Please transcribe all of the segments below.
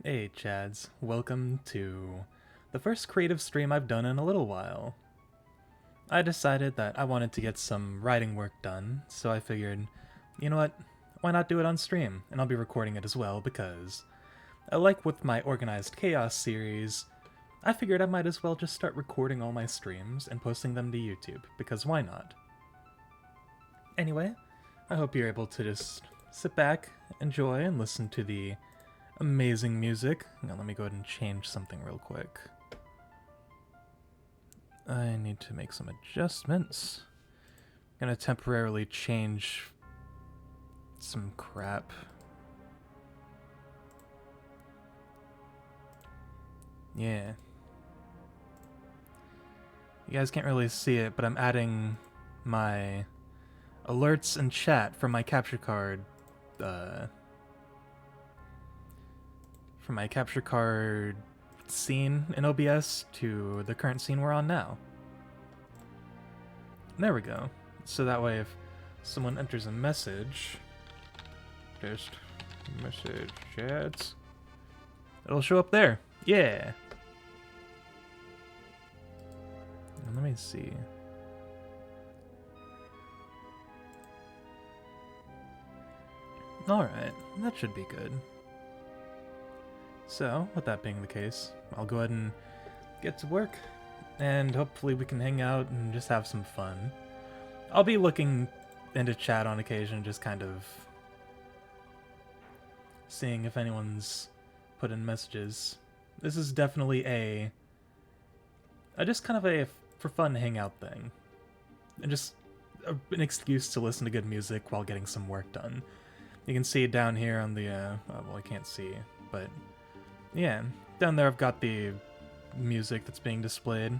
Hey Chads, welcome to the first creative stream I've done in a little while. I decided that I wanted to get some writing work done, so I figured, you know what, why not do it on stream? And I'll be recording it as well because, like with my Organized Chaos series, I figured I might as well just start recording all my streams and posting them to YouTube, because why not? Anyway, I hope you're able to just sit back, enjoy, and listen to the amazing music. Now let me go ahead and change something real quick. I need to make some adjustments. I'm gonna temporarily change some crap. Yeah. You guys can't really see it, but I'm adding my alerts and chat from my capture card, scene in OBS to the current scene we're on now. There we go. So that way if someone enters a message, just message chats, it'll show up there. Yeah. Let me see. Alright, that should be good. So, with that being the case, I'll go ahead and get to work, and hopefully we can hang out and just have some fun. I'll be looking into chat on occasion, just kind of seeing if anyone's put in messages. This is definitely a just kind of a for fun hangout thing, and just an excuse to listen to good music while getting some work done. You can see down here on the well, I can't see, but yeah, down there I've got the music that's being displayed.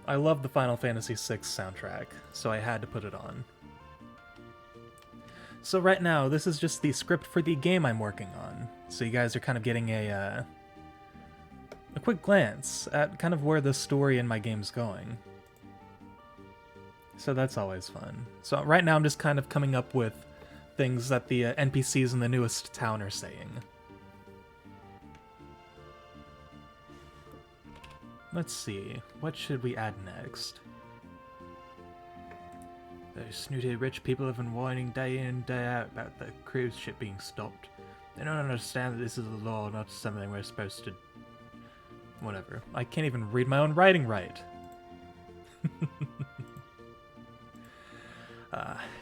I love the Final Fantasy VI soundtrack, so I had to put it on. So right now, this is just the script for the game I'm working on, so you guys are kind of getting a quick glance at kind of where the story in my game's going. So that's always fun. So right now I'm just kind of coming up with things that the NPCs in the newest town are saying. Let's see, what should we add next? Those snooty rich people have been whining day in and day out about the cruise ship being stopped. They don't understand that this is a law, not something we're supposed to... Whatever. I can't even read my own writing right.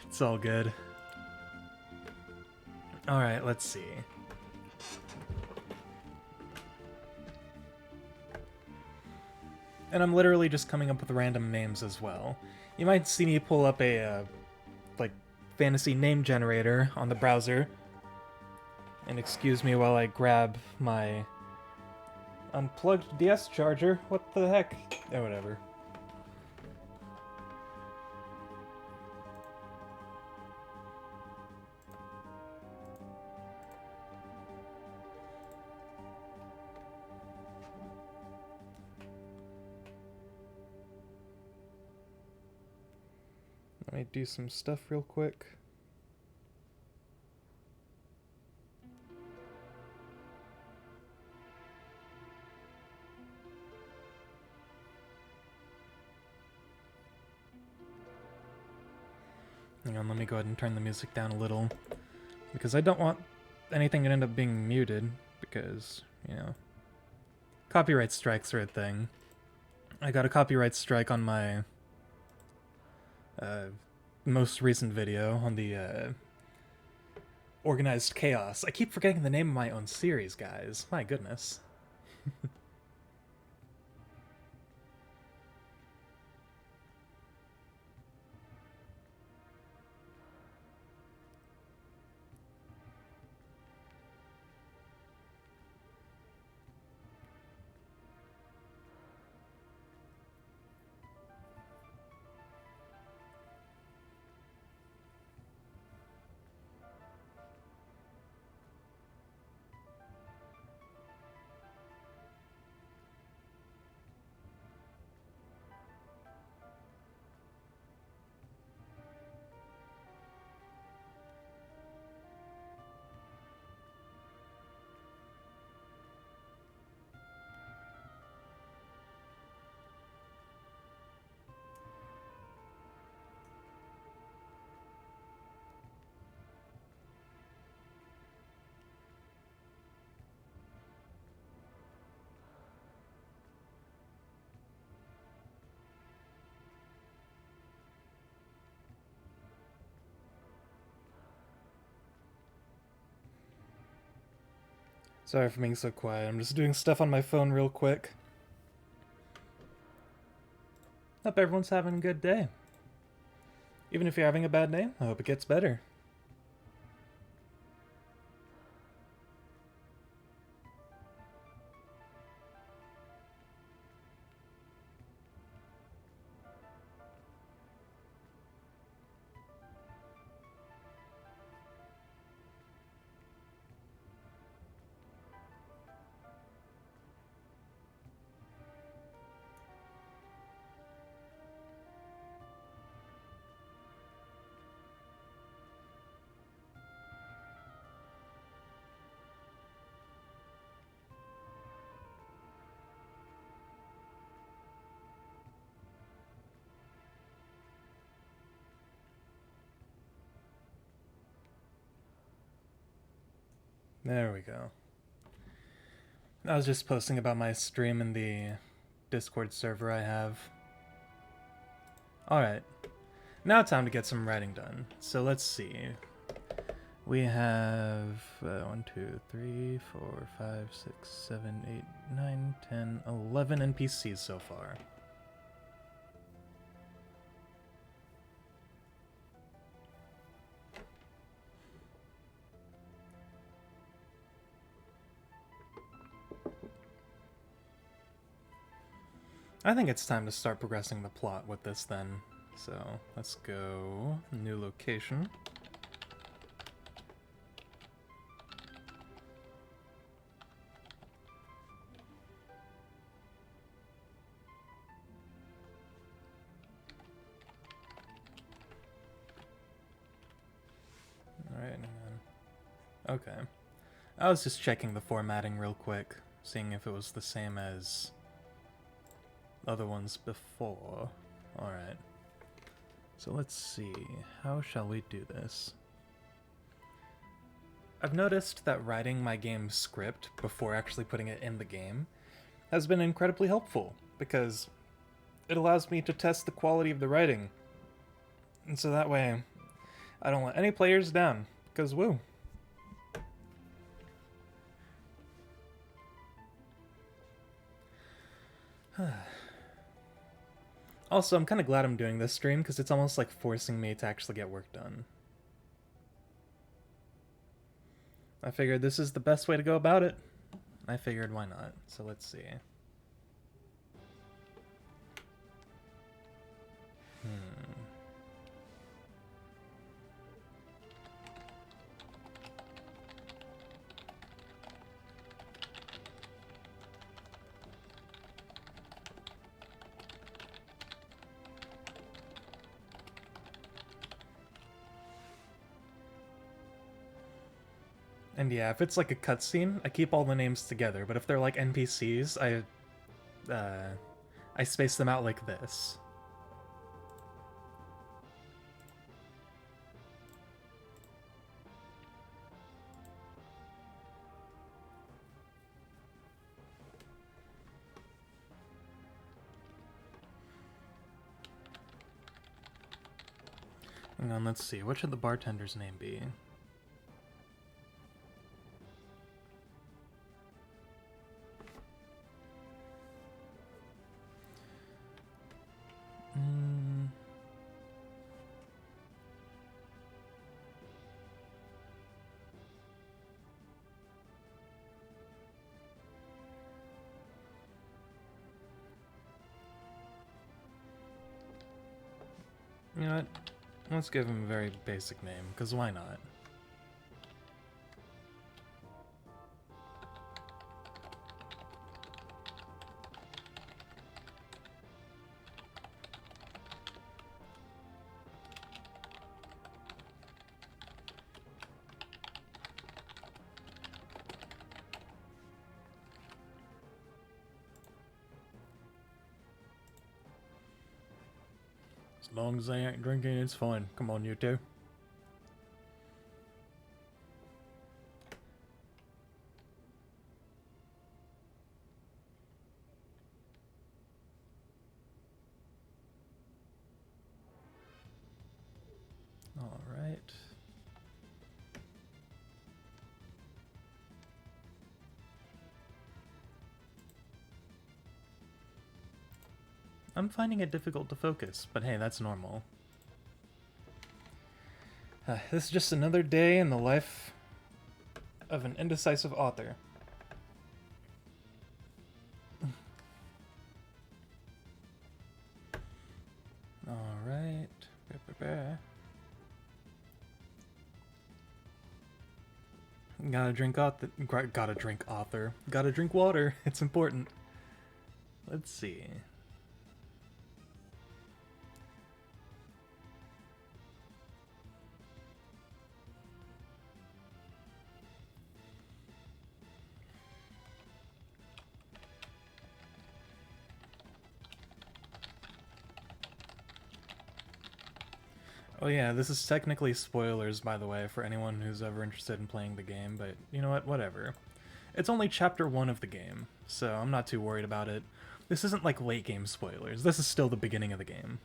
It's all good. Alright, let's see. And I'm literally just coming up with random names as well. You might see me pull up a, like, fantasy name generator on the browser. And excuse me while I grab my unplugged DS charger. What the heck? Oh, whatever. Let me do some stuff real quick. Hang on, let me go ahead and turn the music down a little, because I don't want anything to end up being muted, because, you know, copyright strikes are a thing. I got a copyright strike on my most recent video on the Organized Chaos. I keep forgetting the name of my own series, guys. My goodness. Sorry for being so quiet. I'm just doing stuff on my phone real quick. Hope everyone's having a good day. Even if you're having a bad day, I hope it gets better. There we go. I was just posting about my stream in the Discord server I have. Alright. Now time to get some writing done. So let's see. We have 1, 2, 3, 4, 5, 6, 7, 8, 9, 10, 11 NPCs so far. I think it's time to start progressing the plot with this then. So let's go new location. Alright, hang on. Okay. I was just checking the formatting real quick, seeing if it was the same as other ones before. Alright. So let's see. How shall we do this? I've noticed that writing my game's script before actually putting it in the game has been incredibly helpful, because it allows me to test the quality of the writing. And so that way, I don't let any players down, because woo. Also, I'm kind of glad I'm doing this stream, because it's almost like forcing me to actually get work done. I figured this is the best way to go about it. I figured why not. So let's see. And yeah, if it's like a cutscene, I keep all the names together, but if they're like NPCs, I space them out like this. Hang on, let's see. What should the bartender's name be? You know what? Let's give him a very basic name, because why not? As long as they ain't drinking, it's fine. Come on, you two. Alright. I'm finding it difficult to focus, but hey, that's normal. This is just another day in the life of an indecisive author. Alright. Gotta drink author. Gotta drink water. It's important. Let's see. Oh yeah, this is technically spoilers, by the way, for anyone who's ever interested in playing the game, but you know what, whatever. It's only chapter 1 of the game, so I'm not too worried about it. This isn't like late game spoilers, this is still the beginning of the game.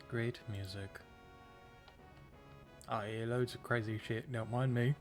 Great music. I hear loads of crazy shit, don't mind me.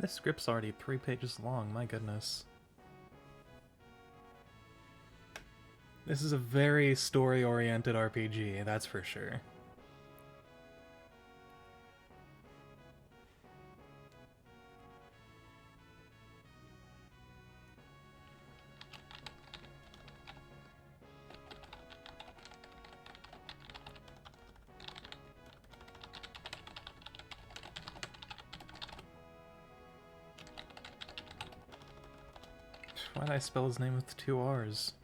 This script's already 3 pages long, my goodness. This is a very story-oriented RPG, that's for sure. Why did I spell his name with 2 R's?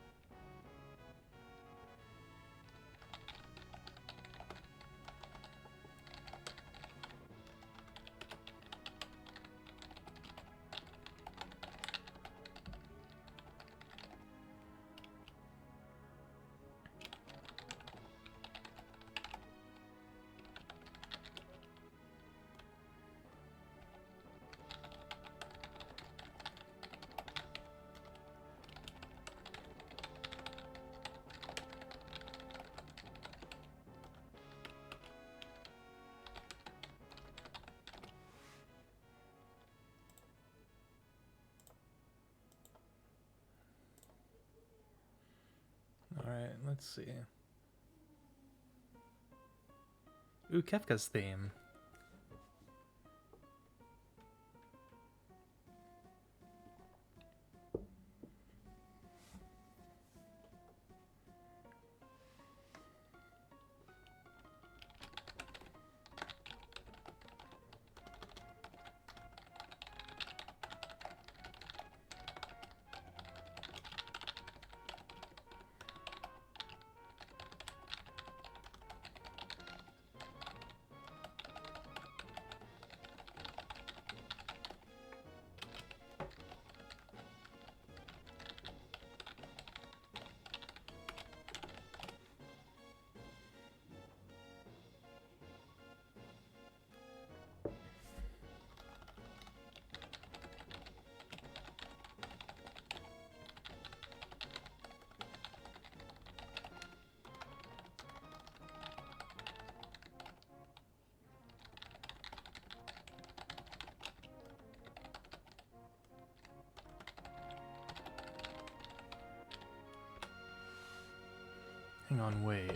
Let's see. Ooh, Kefka's theme. Hang on, wait.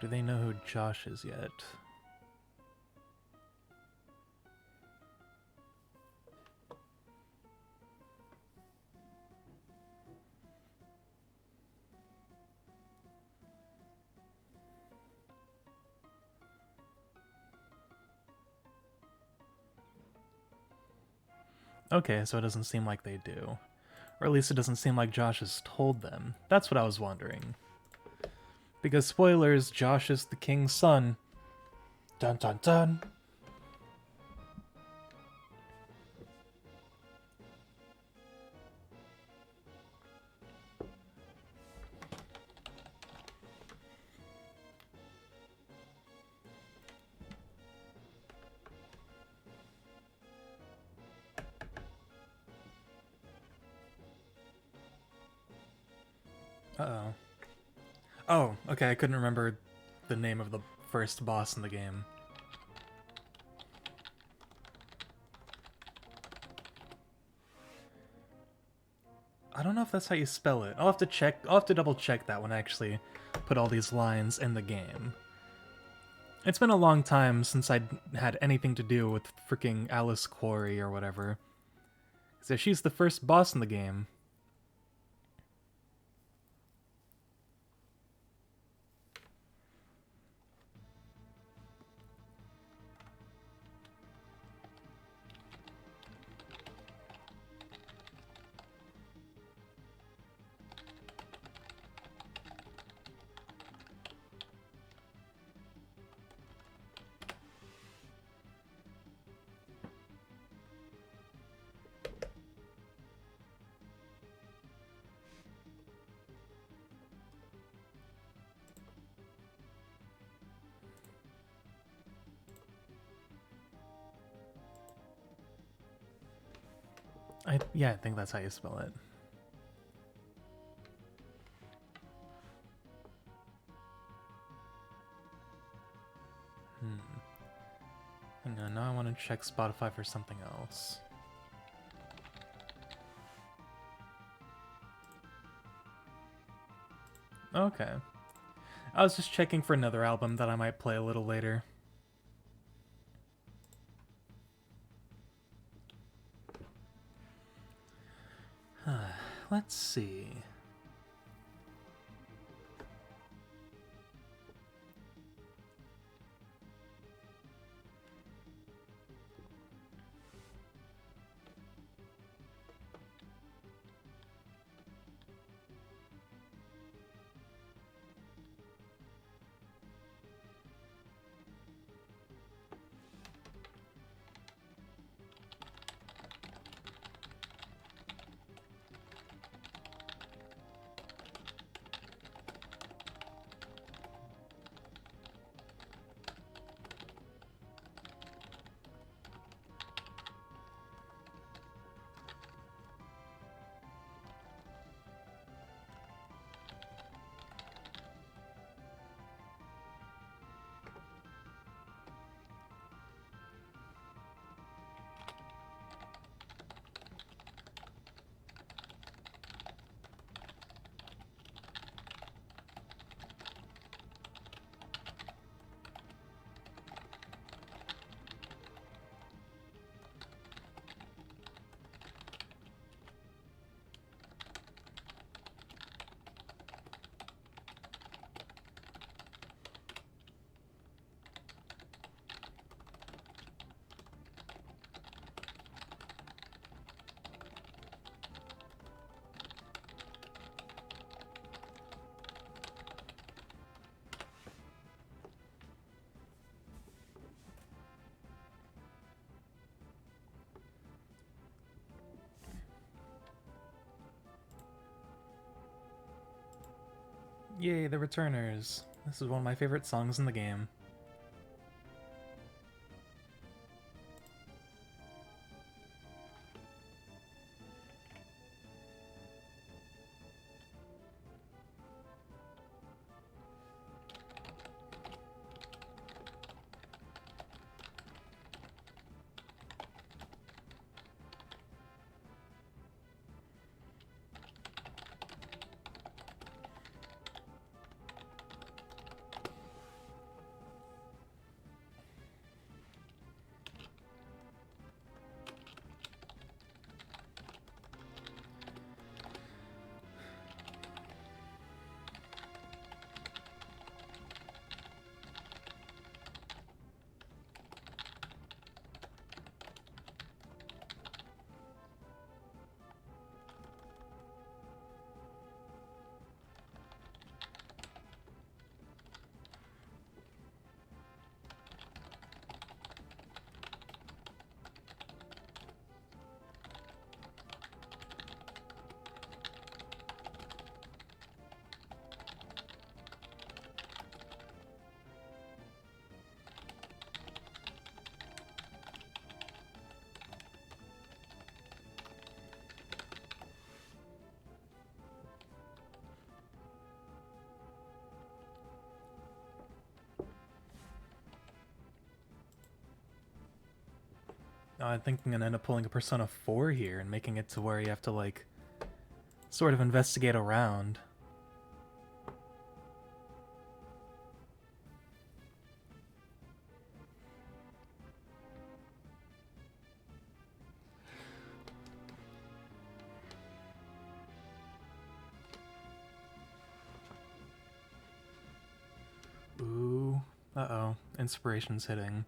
Do they know who Josh is yet? Okay, so it doesn't seem like they do. Or at least it doesn't seem like Josh has told them. That's what I was wondering. Because spoilers, Josh is the king's son. Dun dun dun! Uh-oh. Oh, okay, I couldn't remember the name of the first boss in the game. I don't know if that's how you spell it. I'll have to check. I'll have to double check that when I actually put all these lines in the game. It's been a long time since I'd had anything to do with freaking Alice Quarry or whatever. So she's the first boss in the game. Yeah, I think that's how you spell it. Hang on, now I want to check Spotify for something else. Okay. I was just checking for another album that I might play a little later. Let's see. Yay, the Returners. This is one of my favorite songs in the game. I think I'm gonna end up pulling a Persona 4 here and making it to where you have to, like, sort of investigate around. Ooh, uh-oh, inspiration's hitting.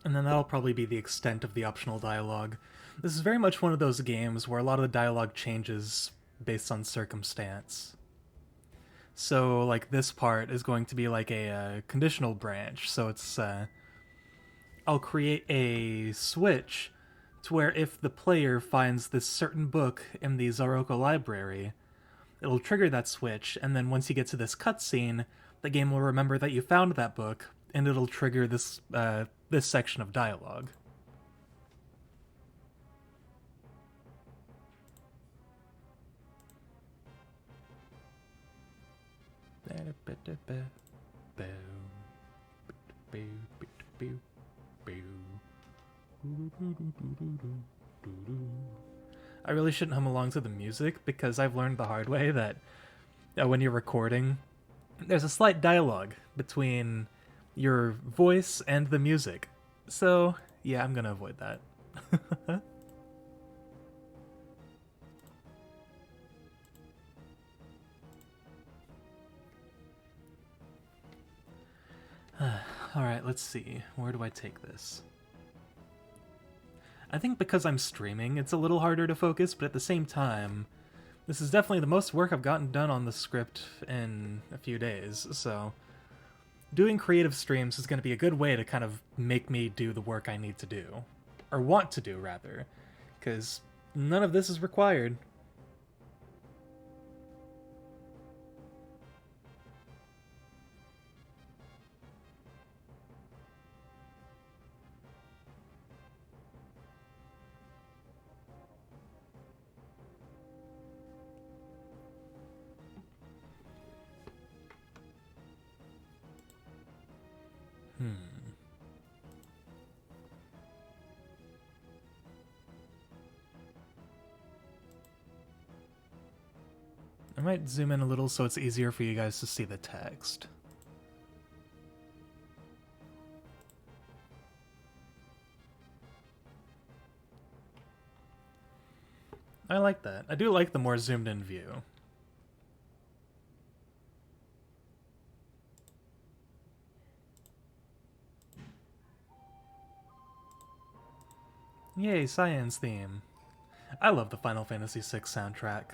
And then that'll probably be the extent of the optional dialogue. This is very much one of those games where a lot of the dialogue changes based on circumstance. So, like, this part is going to be like a conditional branch. So it's, I'll create a switch to where if the player finds this certain book in the Zaroko library, it'll trigger that switch, and then once you get to this cutscene, the game will remember that you found that book, and it'll trigger this section of dialogue. I really shouldn't hum along to the music because I've learned the hard way that when you're recording, there's a slight dialogue between your voice and the music. So, yeah, I'm gonna avoid that. Alright, let's see. Where do I take this? I think because I'm streaming, it's a little harder to focus, but at the same time, this is definitely the most work I've gotten done on the script in a few days, so doing creative streams is going to be a good way to kind of make me do the work I need to do. Or want to do, rather. Because none of this is required. I might zoom in a little so it's easier for you guys to see the text. I like that. I do like the more zoomed in view. Yay, Cyan's theme. I love the Final Fantasy VI soundtrack.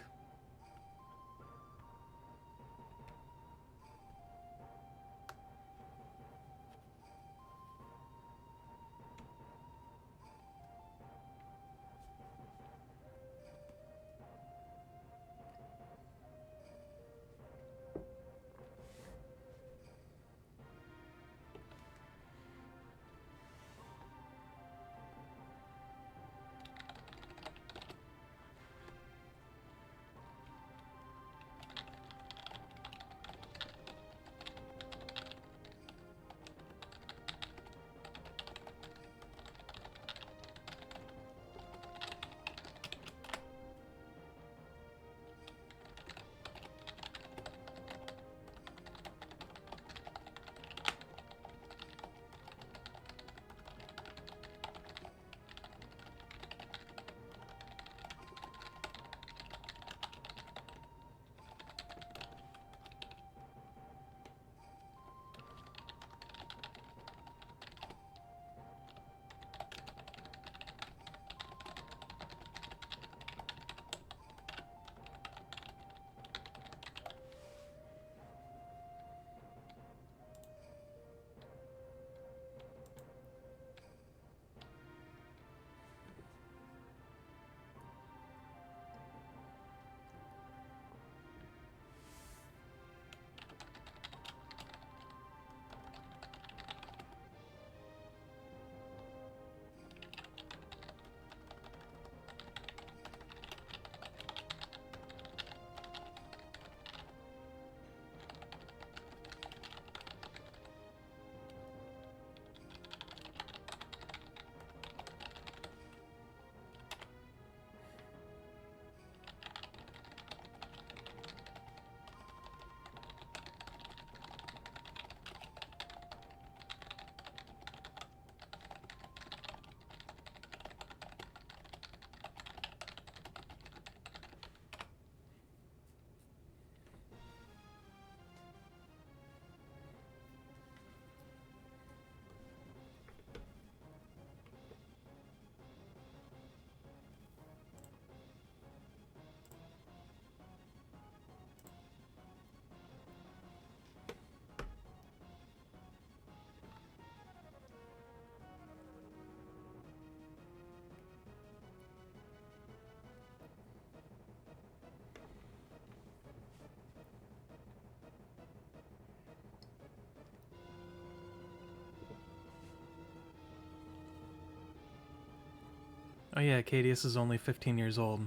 Oh yeah, Cadius is only 15 years old.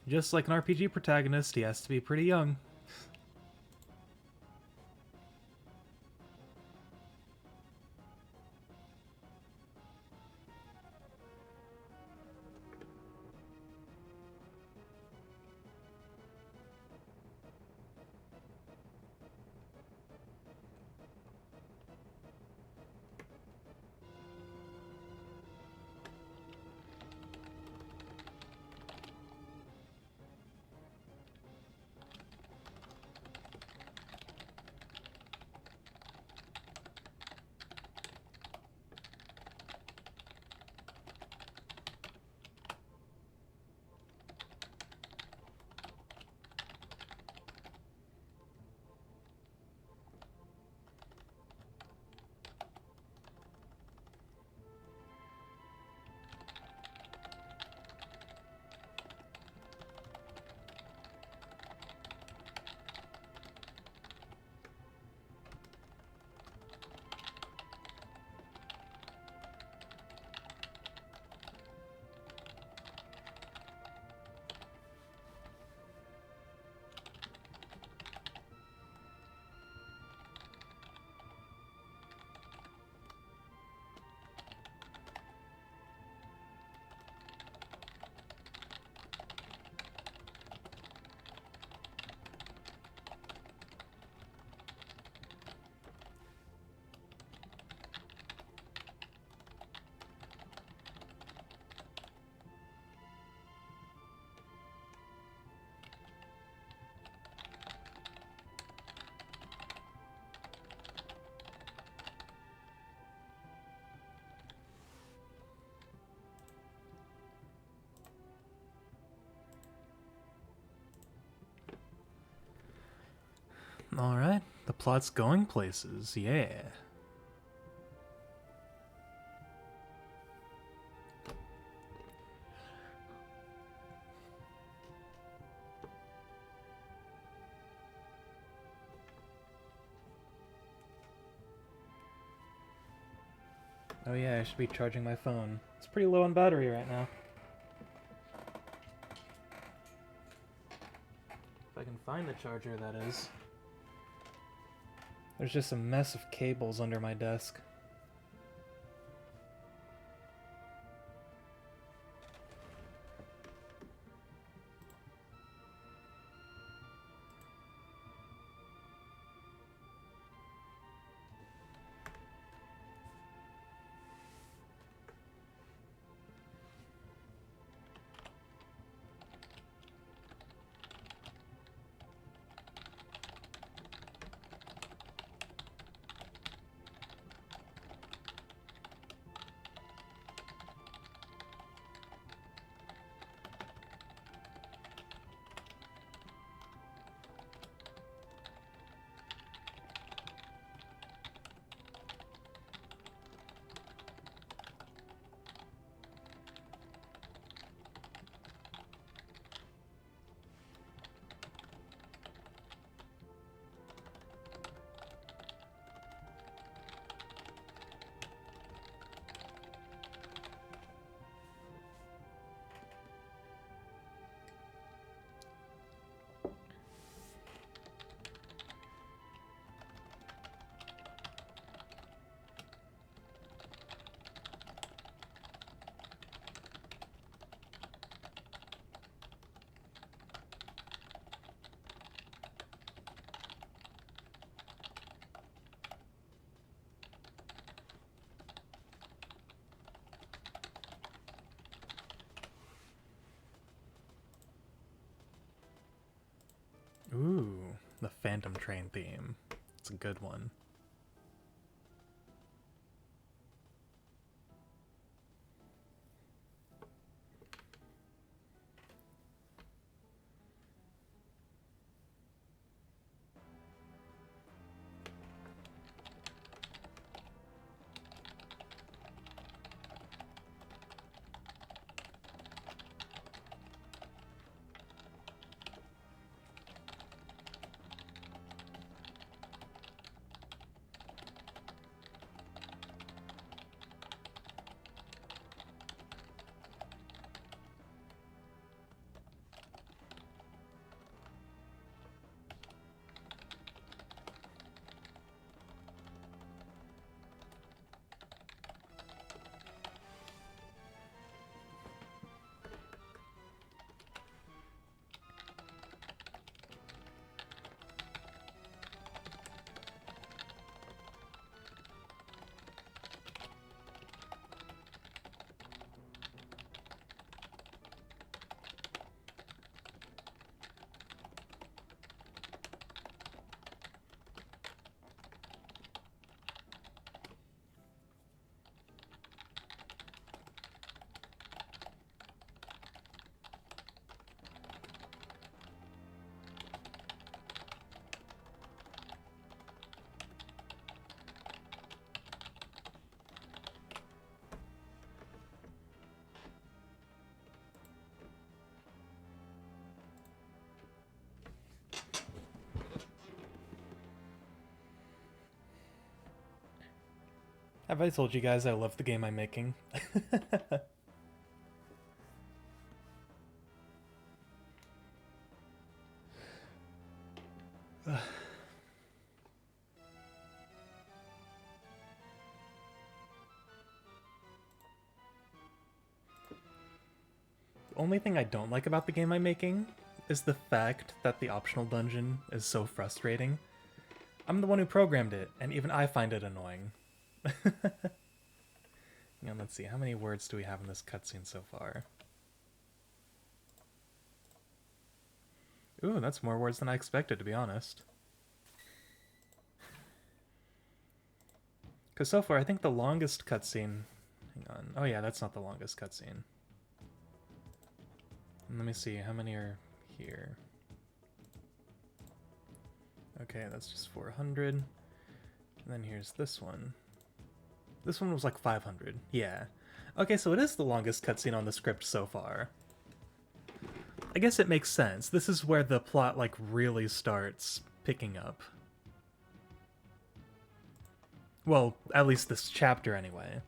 Just like an RPG protagonist, he has to be pretty young. Alright, the plot's going places, yeah. Oh yeah, I should be charging my phone. It's pretty low on battery right now. If I can find the charger, that is. There's just a mess of cables under my desk. Ooh, the Phantom Train theme. It's a good one. Have I told you guys I love the game I'm making? The only thing I don't like about the game I'm making is the fact that the optional dungeon is so frustrating. I'm the one who programmed it, and even I find it annoying. Yeah, let's see, how many words do we have in this cutscene so far? Ooh, that's more words than I expected, to be honest. Because so far, I think the longest cutscene... Hang on. Oh yeah, that's not the longest cutscene. Let me see, how many are here? Okay, that's just 400. And then here's this one. This one was like 500. Yeah. Okay, so it is the longest cutscene on the script so far. I guess it makes sense. This is where the plot, like, really starts picking up. Well, at least this chapter, anyway.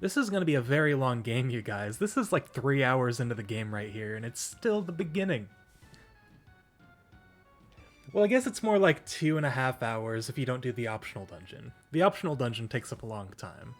This is going to be a very long game, you guys. This is like 3 hours into the game right here, and it's still the beginning. Well, I guess it's more like 2.5 hours if you don't do the optional dungeon. The optional dungeon takes up a long time.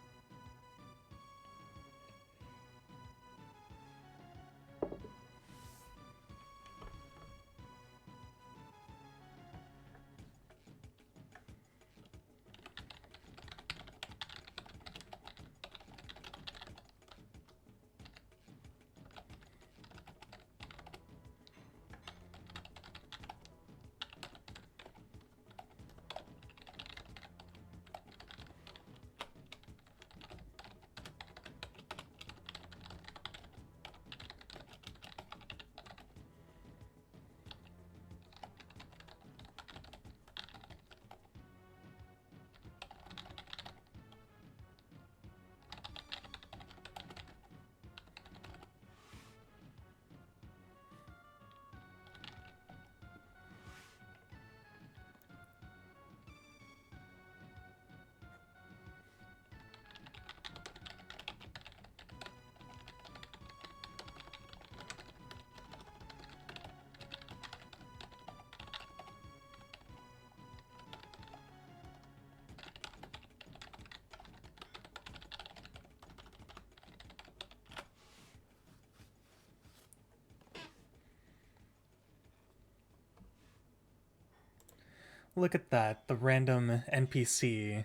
Look at that, the random NPC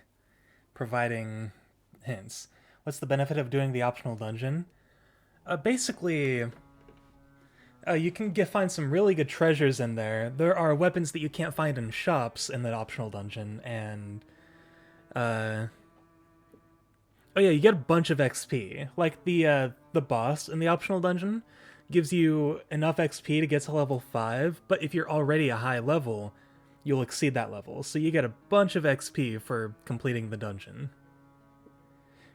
providing hints. What's the benefit of doing the optional dungeon? Basically, you can find some really good treasures in there. There are weapons that you can't find in shops in that optional dungeon, and oh yeah, you get a bunch of XP. Like the boss in the optional dungeon gives you enough XP to get to level 5, but if you're already a high level, you'll exceed that level. So you get a bunch of XP for completing the dungeon.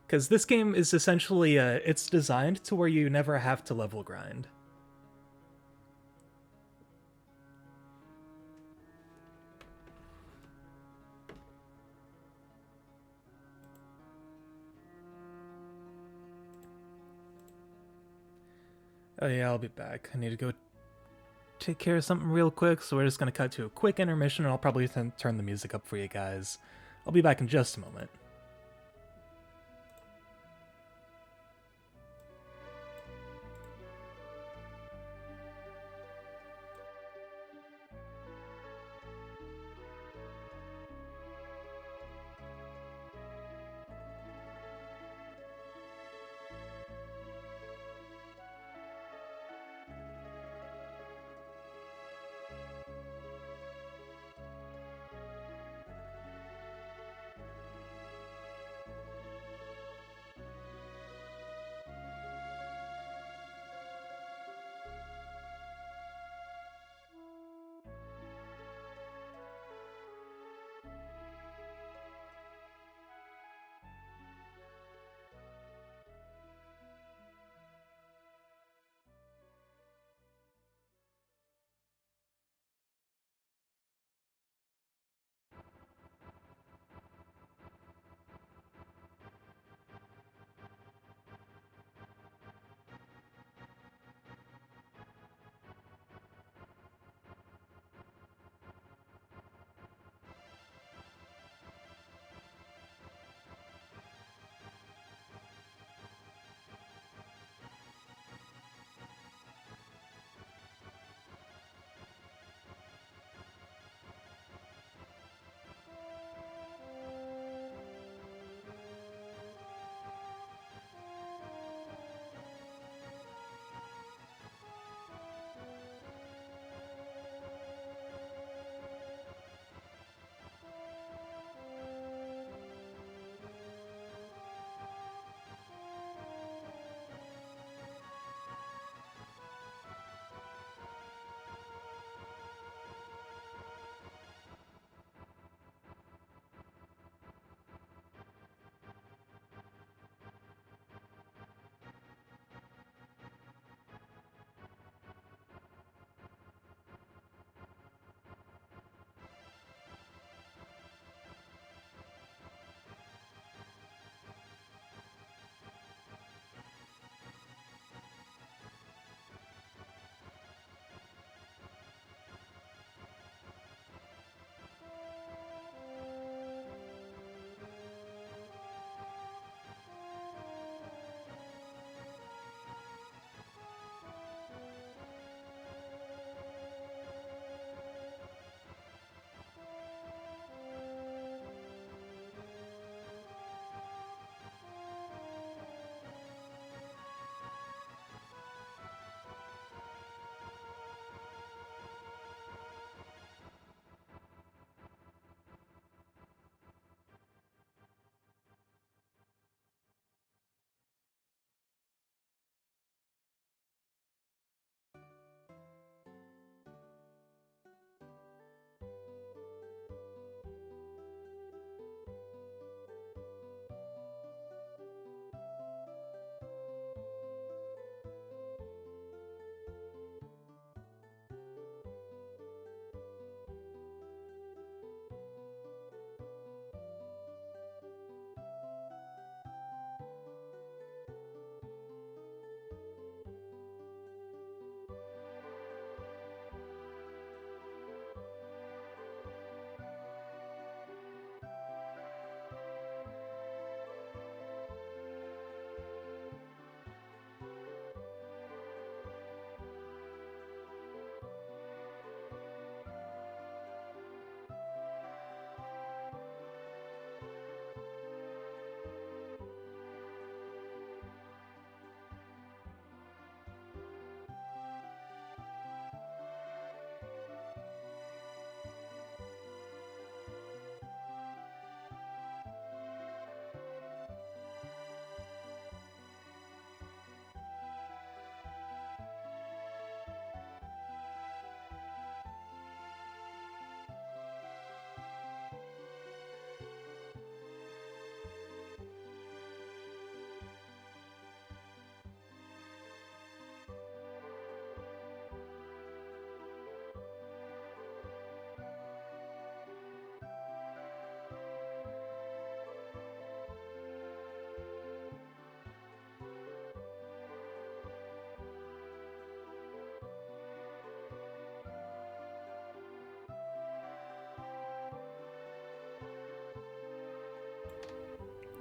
Because this game is essentially, it's designed to where you never have to level grind. Oh yeah, I'll be back. I need to go take care of something real quick, so we're just going to cut to a quick intermission, and I'll probably turn the music up for you guys. I'll be back in just a moment.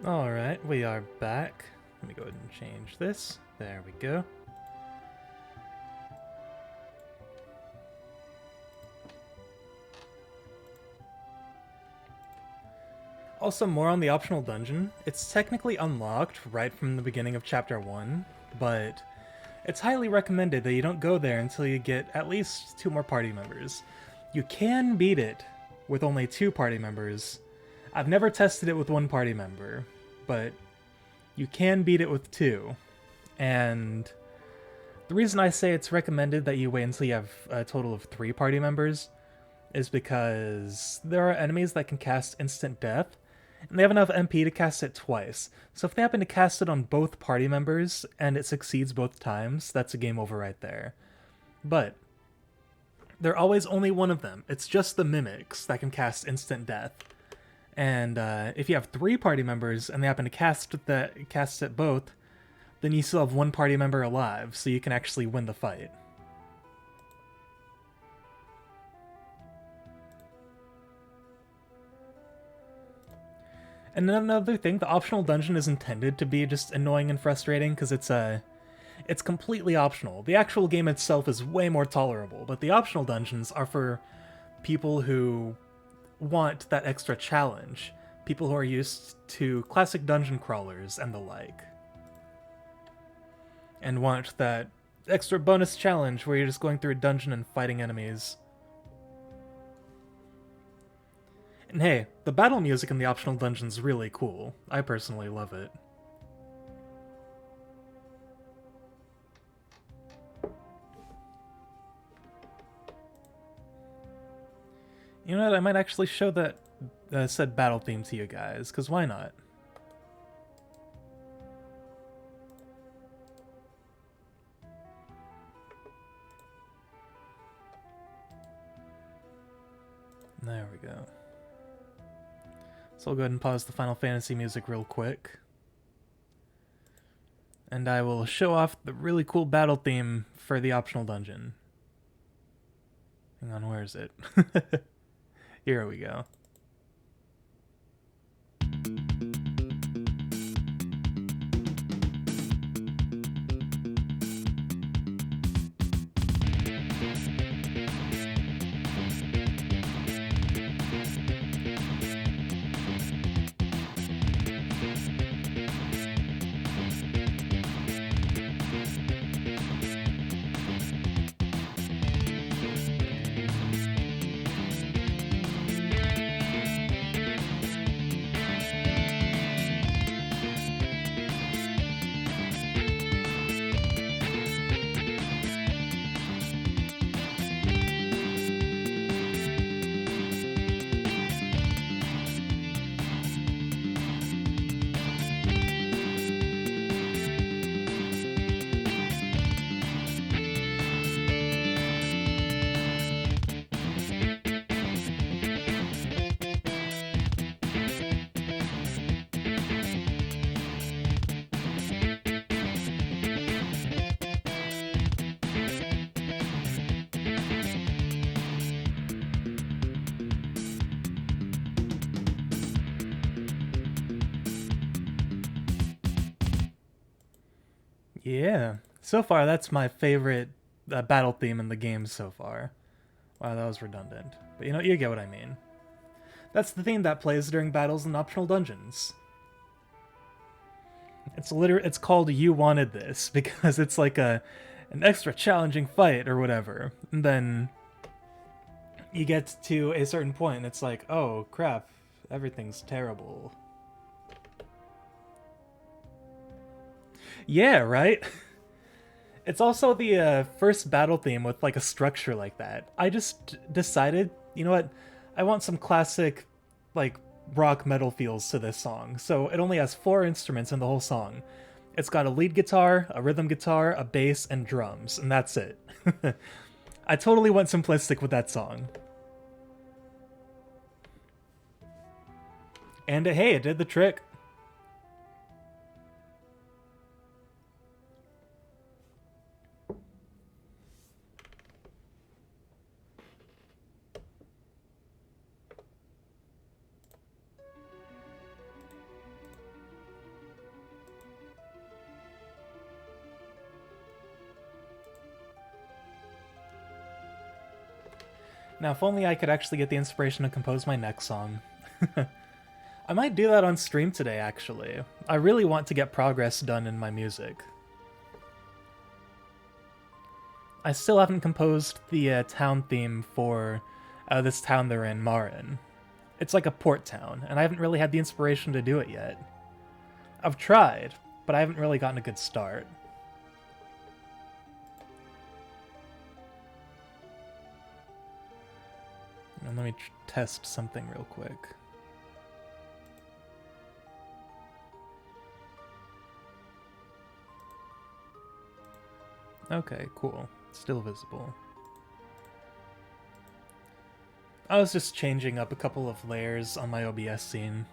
Alright, we are back. Let me go ahead and change this. There we go. Also, more on the optional dungeon. It's technically unlocked right from the beginning of Chapter 1, but it's highly recommended that you don't go there until you get at least 2 more party members. You can beat it with only 2 party members. I've never tested it with 1 party member, but you can beat it with 2. And the reason I say it's recommended that you wait until you have a total of 3 party members is because there are enemies that can cast instant death, and they have enough MP to cast it twice. So if they happen to cast it on both party members and it succeeds both times, that's a game over right there. But they're always only one of them. It's just the mimics that can cast instant death. And if you have 3 party members and they happen to cast it both, then you still have 1 party member alive, so you can actually win the fight. And another thing, the optional dungeon is intended to be just annoying and frustrating because it's completely optional. The actual game itself is way more tolerable, but the optional dungeons are for people who want that extra challenge, people who are used to classic dungeon crawlers and the like, and want that extra bonus challenge where you're just going through a dungeon and fighting enemies. And hey, the battle music in the optional dungeon's really cool. I personally love it. You know what, I might actually show that said battle theme to you guys, because why not? There we go. So I'll go ahead and pause the Final Fantasy music real quick. And I will show off the really cool battle theme for the optional dungeon. Hang on, where is it? Here we go. Yeah, so far that's my favorite battle theme in the game so far. Wow, that was redundant. But you get what I mean. That's the theme that plays during battles in optional dungeons. It's called You Wanted This, because it's like an extra challenging fight or whatever. And then you get to a certain point and it's like, oh crap, everything's terrible. Yeah, right? It's also the first battle theme with like a structure like that. I just decided, you know what, I want some classic like rock metal feels to this song. So it only has 4 instruments in the whole song. It's got a lead guitar, a rhythm guitar, a bass, and drums, and that's it. I totally went simplistic with that song. And hey, it did the trick. Now, if only I could actually get the inspiration to compose my next song. I might do that on stream today, actually. I really want to get progress done in my music. I still haven't composed the town theme for this town they're in, Marin. It's like a port town, and I haven't really had the inspiration to do it yet. I've tried, but I haven't really gotten a good start. And let me test something real quick. Okay, cool. Still visible. I was just changing up a couple of layers on my OBS scene.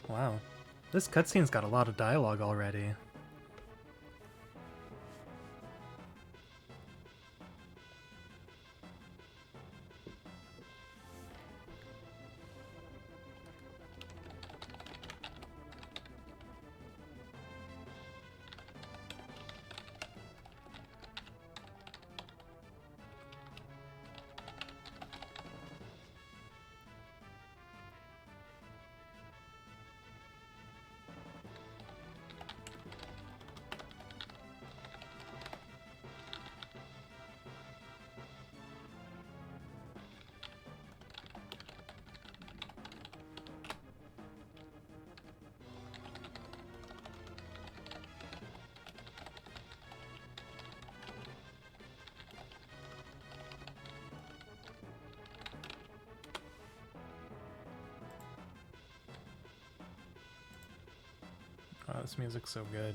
Wow. This cutscene's got a lot of dialogue already. Oh, this music's so good.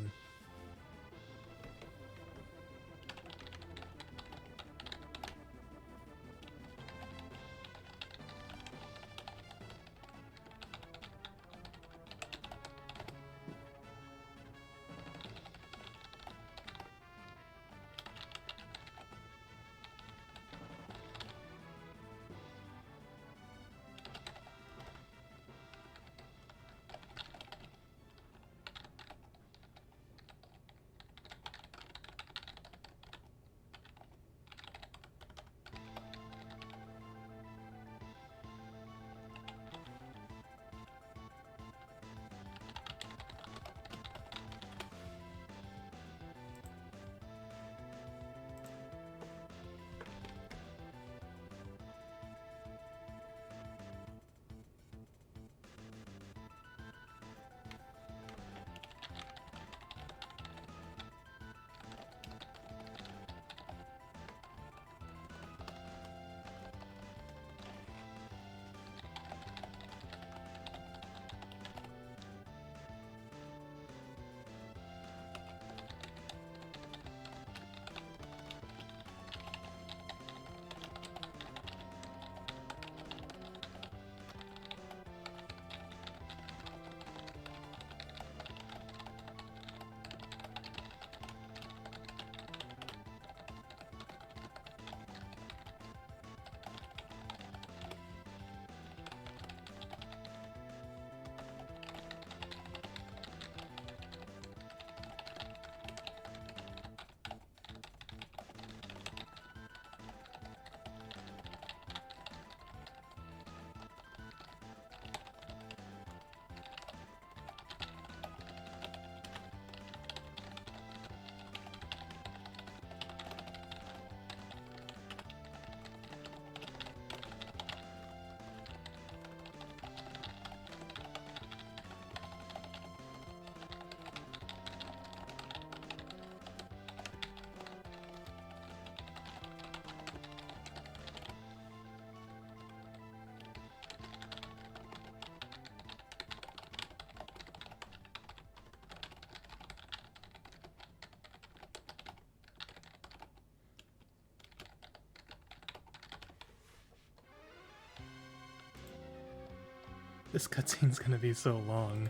This cutscene's gonna be so long.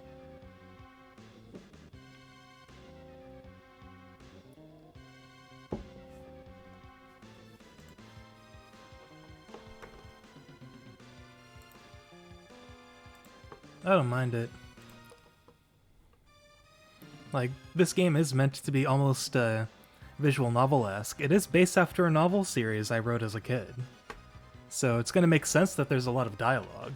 I don't mind it. Like, this game is meant to be almost visual novel-esque. It is based after a novel series I wrote as a kid. So it's gonna make sense that there's a lot of dialogue.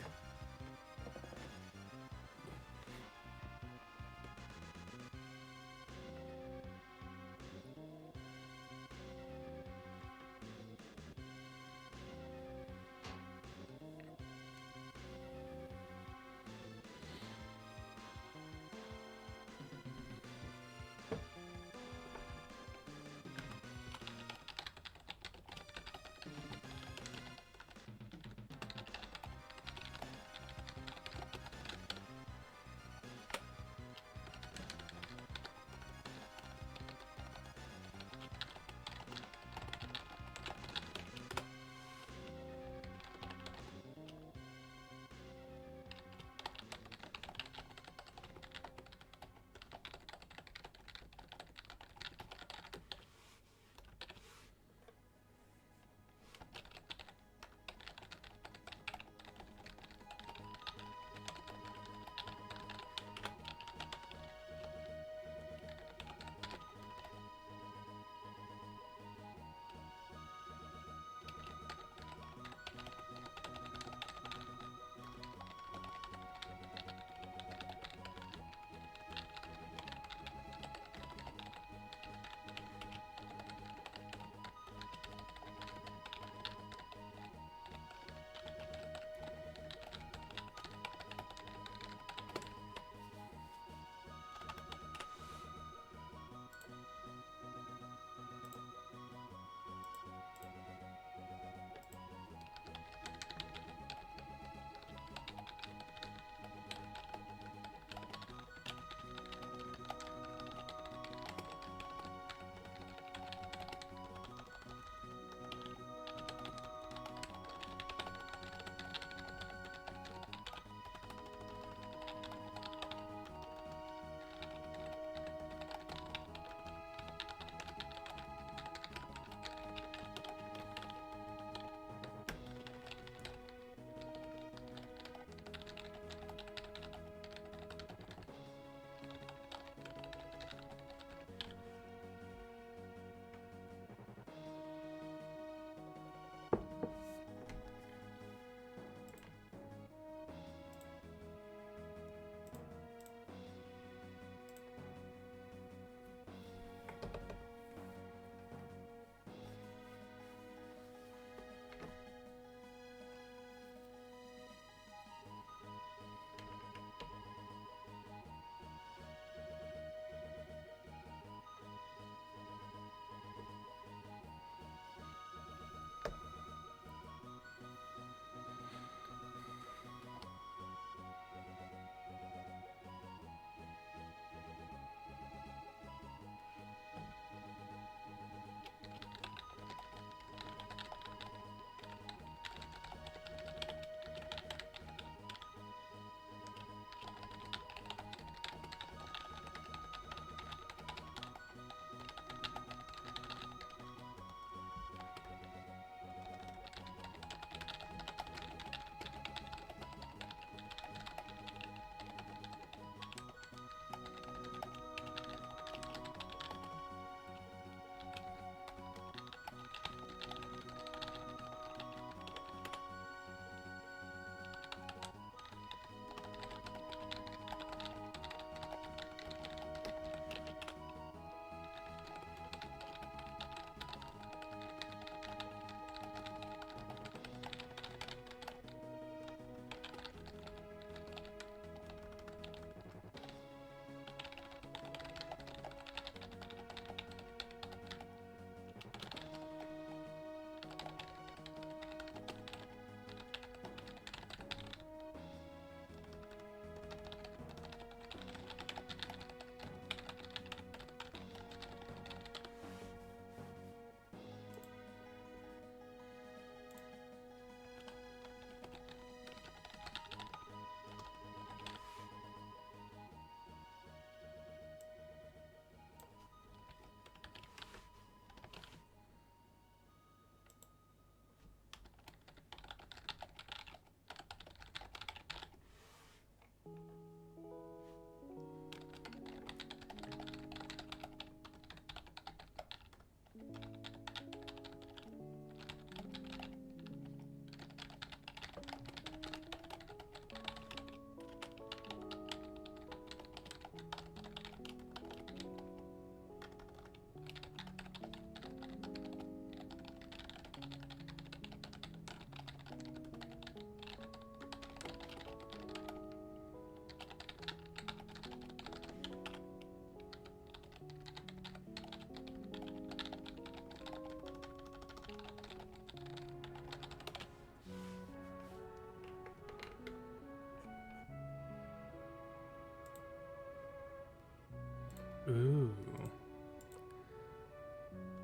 Ooh.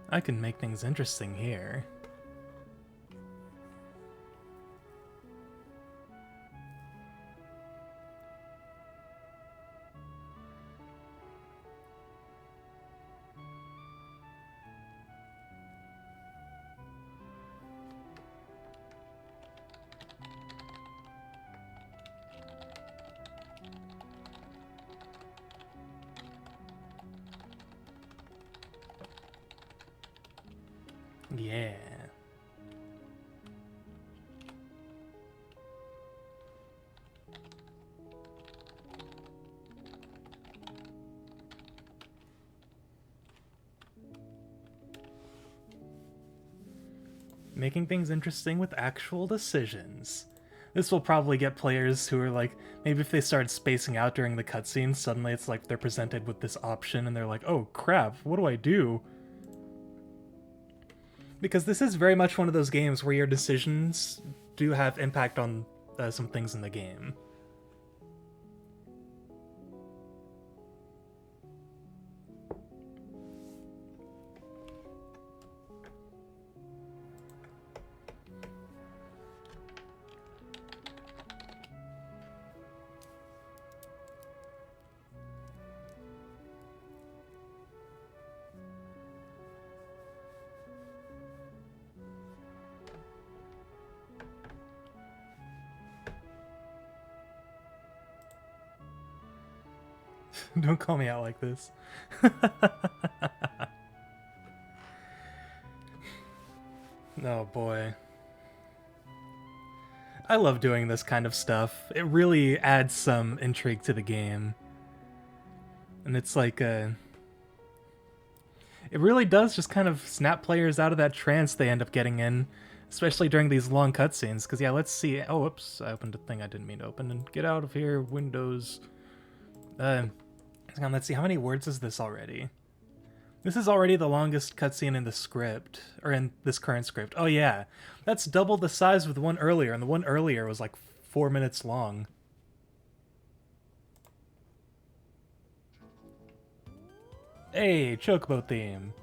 I can make things interesting here. Yeah. Making things interesting with actual decisions. This will probably get players who are like, maybe if they start spacing out during the cutscenes, suddenly it's like they're presented with this option and they're like, oh crap, what do I do? Because this is very much one of those games where your decisions do have impact on some things in the game. Don't call me out like this. Oh boy. I love doing this kind of stuff. It really adds some intrigue to the game. And it's like it really does just kind of snap players out of that trance they end up getting in, especially during these long cutscenes. Because yeah, let's see. Oh, whoops! I opened a thing I didn't mean to open. And get out of here, Windows. Hang on, let's see. How many words is this already? This is already the longest cutscene in the script, or in this current script. Oh yeah, that's double the size of the one earlier, and the one earlier was like 4 minutes long. Hey, Chocobo theme.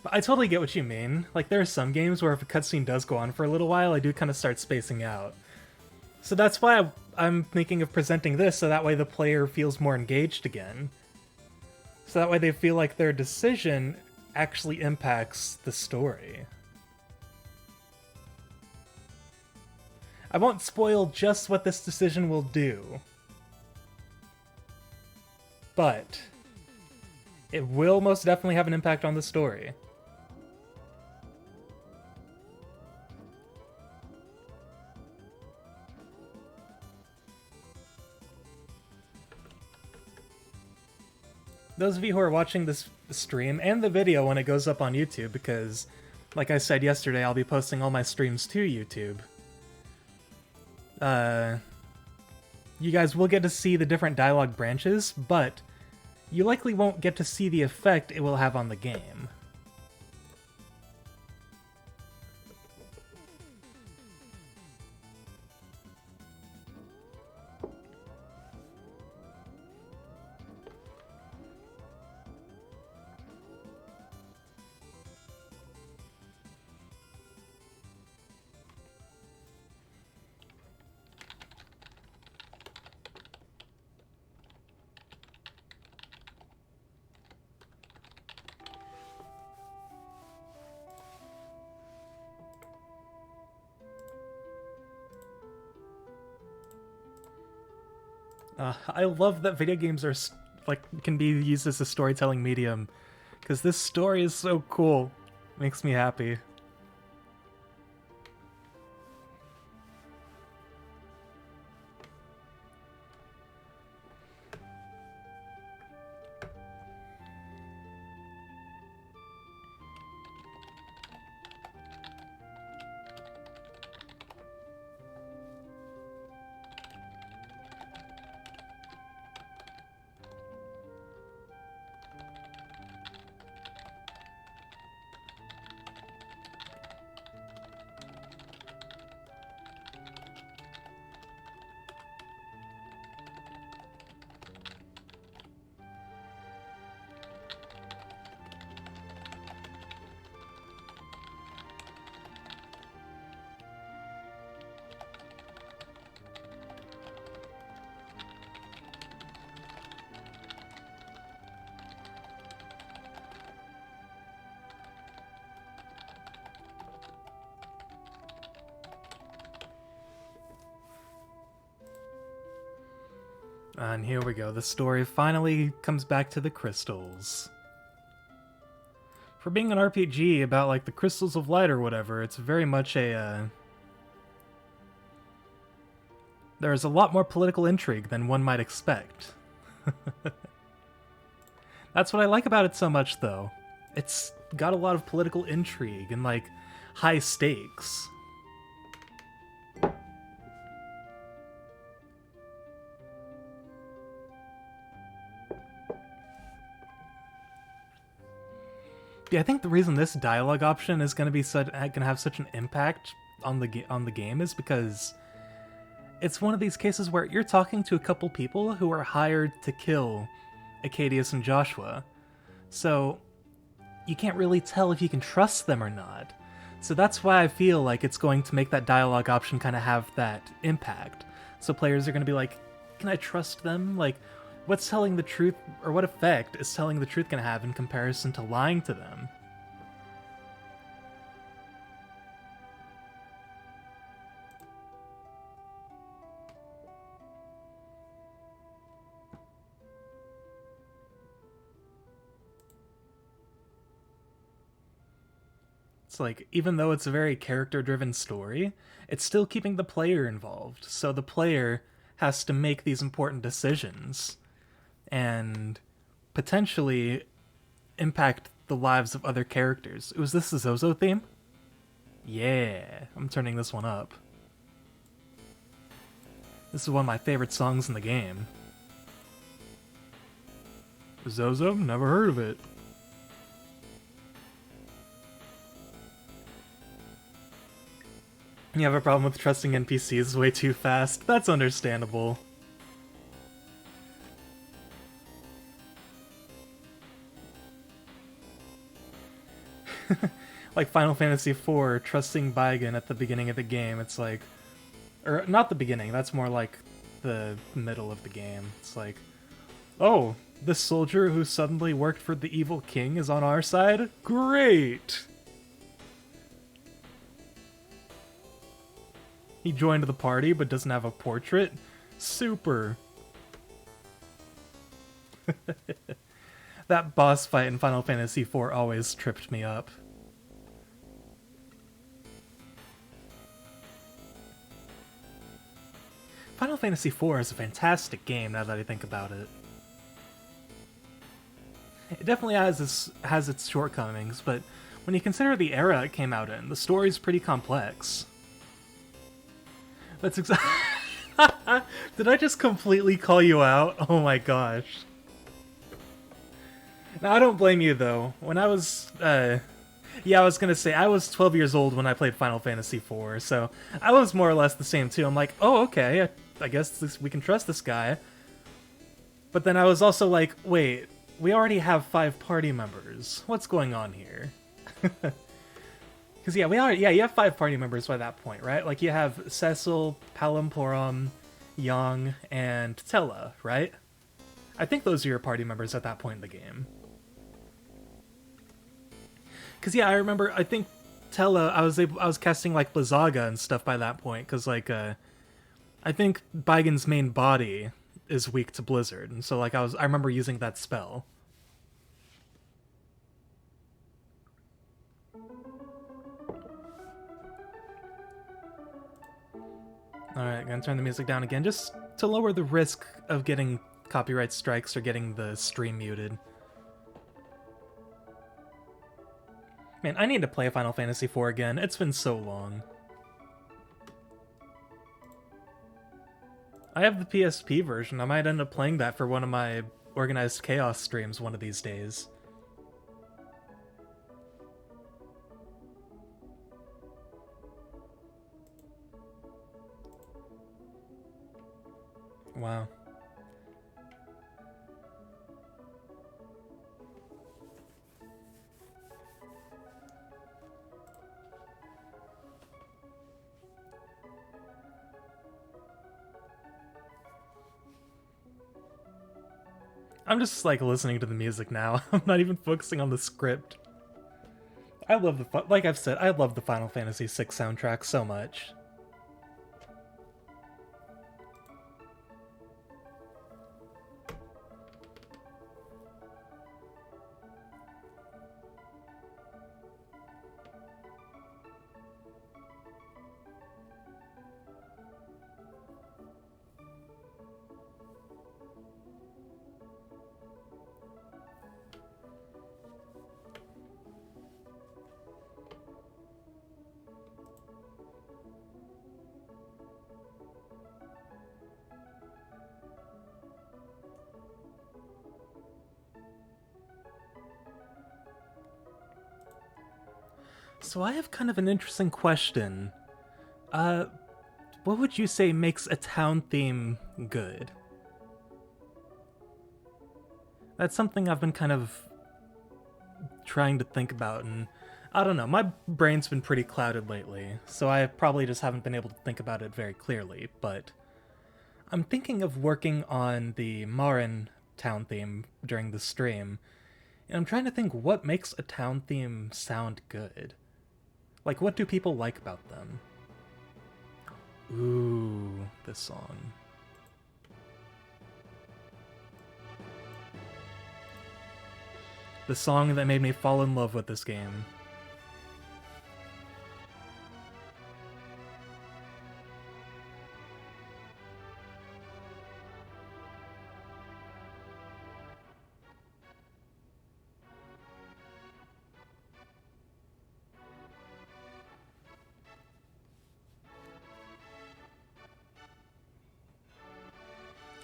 But I totally get what you mean. Like, there are some games where if a cutscene does go on for a little while, I do kind of start spacing out. So that's why I'm thinking of presenting this, so that way the player feels more engaged again. So that way they feel like their decision actually impacts the story. I won't spoil just what this decision will do, but it will most definitely have an impact on the story. Those of you who are watching this stream and the video when it goes up on YouTube, because, like I said yesterday, I'll be posting all my streams to YouTube. You guys will get to see the different dialogue branches, but you likely won't get to see the effect it will have on the game. I love that video games are like can be used as a storytelling medium, because this story is so cool. Makes me happy. And here we go. The story finally comes back to the crystals. For being an RPG about, like, the crystals of light or whatever, it's very much a, there's a lot more political intrigue than one might expect. That's what I like about it so much, though. It's got a lot of political intrigue and, like, high stakes. Yeah, I think the reason this dialogue option is going to be gonna have such an impact on the game is because it's one of these cases where you're talking to a couple people who are hired to kill Acadius and Joshua, so you can't really tell if you can trust them or not. So that's why I feel like it's going to make that dialogue option kind of have that impact. So players are going to be like, can I trust them? Like, what's telling the truth, or what effect is telling the truth going to have in comparison to lying to them? It's like, even though it's a very character-driven story, it's still keeping the player involved. So the player has to make these important decisions and potentially impact the lives of other characters. Was this the Zozo theme? Yeah, I'm turning this one up. This is one of my favorite songs in the game. Zozo? Never heard of it. You have a problem with trusting NPCs way too fast? That's understandable. Like Final Fantasy IV, trusting Baigen at the beginning of the game, it's like... Or, not the beginning, that's more like the middle of the game. It's like, oh, this soldier who suddenly worked for the evil king is on our side? Great! He joined the party but doesn't have a portrait? Super! That boss fight in Final Fantasy IV always tripped me up. Final Fantasy IV is a fantastic game now that I think about it. It definitely has its shortcomings, but when you consider the era it came out in, the story's pretty complex. That's exactly... Did I just completely call you out? Oh my gosh. Now, I don't blame you, though. When I was, yeah, I was gonna say, I was 12 years old when I played Final Fantasy IV, so I was more or less the same, too. I'm like, oh, okay, I guess we can trust this guy. But then I was also like, wait, we already have 5 party members. What's going on here? Because, yeah, you have 5 party members by that point, right? Like, you have Cecil, Palimporum, Young, and Tella, right? I think those are your party members at that point in the game. Because, yeah, I remember, I think Tella, I was casting, like, Blizzaga and stuff by that point, because, like, I think Baigen's main body is weak to Blizzard, and so, like, I remember using that spell. Alright, gonna turn the music down again, just to lower the risk of getting copyright strikes or getting the stream muted. Man, I need to play Final Fantasy IV again. It's been so long. I have the PSP version. I might end up playing that for one of my Organized Chaos streams one of these days. Wow. I'm just, like, listening to the music now. I'm not even focusing on the script. I love like I've said, I love the Final Fantasy VI soundtrack so much. So I have kind of an interesting question. Uh, what would you say makes a town theme good? That's something I've been kind of trying to think about, and I don't know, my brain's been pretty clouded lately, so I probably just haven't been able to think about it very clearly, but I'm thinking of working on the Marin town theme during the stream, and I'm trying to think what makes a town theme sound good. Like, what do people like about them? Ooh, this song. The song that made me fall in love with this game.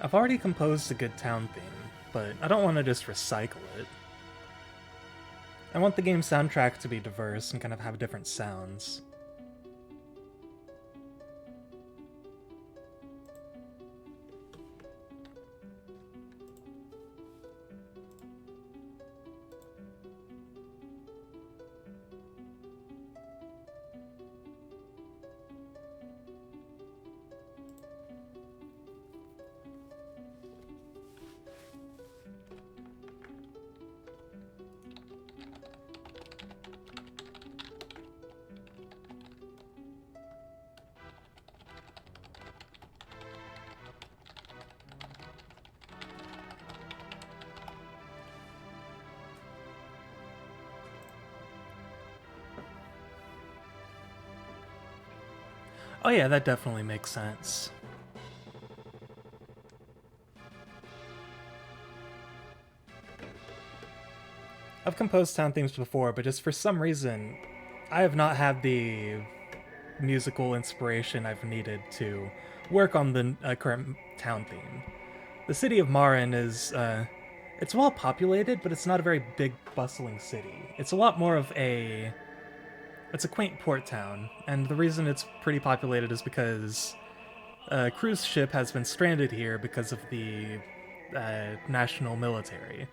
I've already composed a good town theme, but I don't want to just recycle it. I want the game soundtrack to be diverse and kind of have different sounds. Oh yeah, that definitely makes sense. I've composed town themes before, but just for some reason, I have not had the musical inspiration I've needed to work on the current town theme. The city of Marin is, it's well populated, but it's not a very big, bustling city. It's a lot more of a... It's a quaint port town, and the reason it's pretty populated is because a cruise ship has been stranded here because of the national military.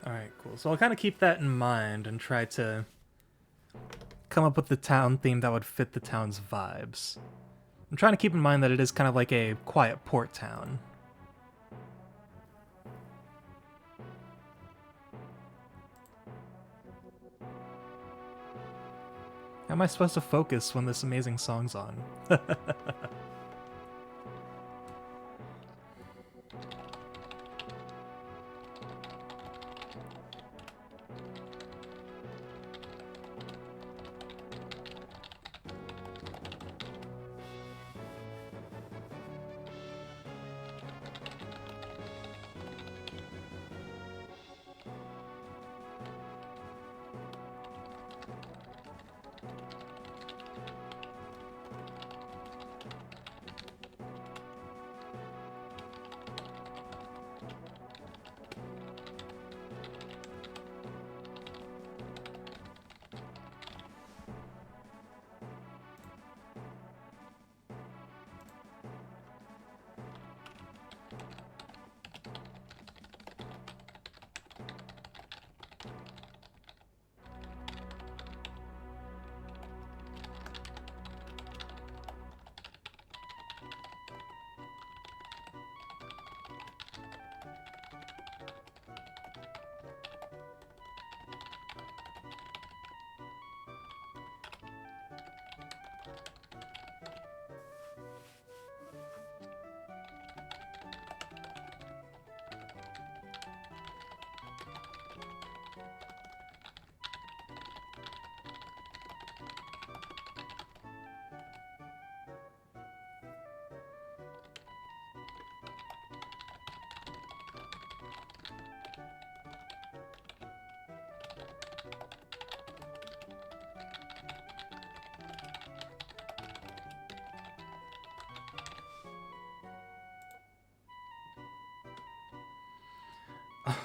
Alright, cool. So I'll kind of keep that in mind and try to come up with the town theme that would fit the town's vibes. I'm trying to keep in mind that it is kind of like a quiet port town. How am I supposed to focus when this amazing song's on?